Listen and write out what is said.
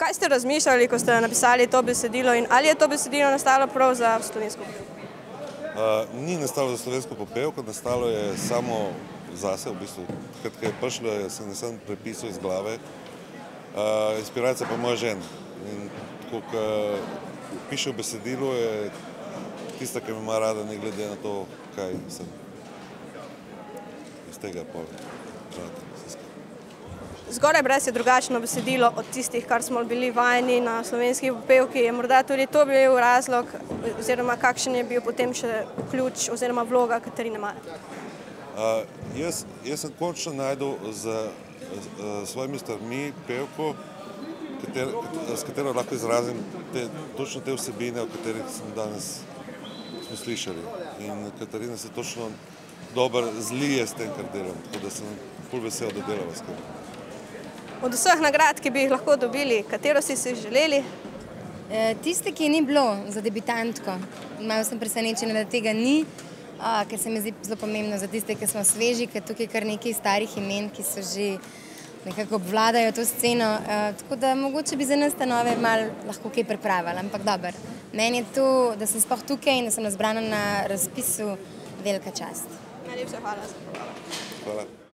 Kaj ste razmišljali, ko ste napisali to besedilo in ali je to besedilo nastalo prav za slovensko popevko? Ni nastalo za slovensko popevko, nastalo je samo zase, v bistvu. Takrat, ko je prišlo, sem nisem prepisal iz glave. Inspiracija pa moja žena. In tako, ko piše v besedilu, je tista, ki me ima rada, ne glede na to, kaj sem iz tega povrata. Zgoraj brez je drugačno besedilo od tistih, kar smo bili vajeni na slovenski popevki. Je morda tudi to bil razlog, oziroma kakšen je bil potem še ključ oziroma vloga Katarine Maje? Jaz sem končno našel z svojimi stvarmi pevko, s katero lahko izrazim točno te vsebine, o katerih smo danes slišali. In Katarina se točno dobro zlije s tem, kar delam, tako da sem ful vesel, da delava skupaj. Od vseh nagrad, ki bi jih lahko dobili, katero si želeli? Tiste, ki ni bilo za debitantko. Malo sem presenečena, da tega ni, ker se mi zdi zelo pomembno za tiste, ki smo sveži, ker tukaj kar nekaj starih imen, ki so že nekako obvladajo to sceno. Tako da mogoče bi za nas ta nove malo lahko kaj pripravili, ampak dobro. Meni je to, da sem sploh tukaj in da sem izbrana na razpisu, velika čast. Najlepša hvala za povabilo. Hvala.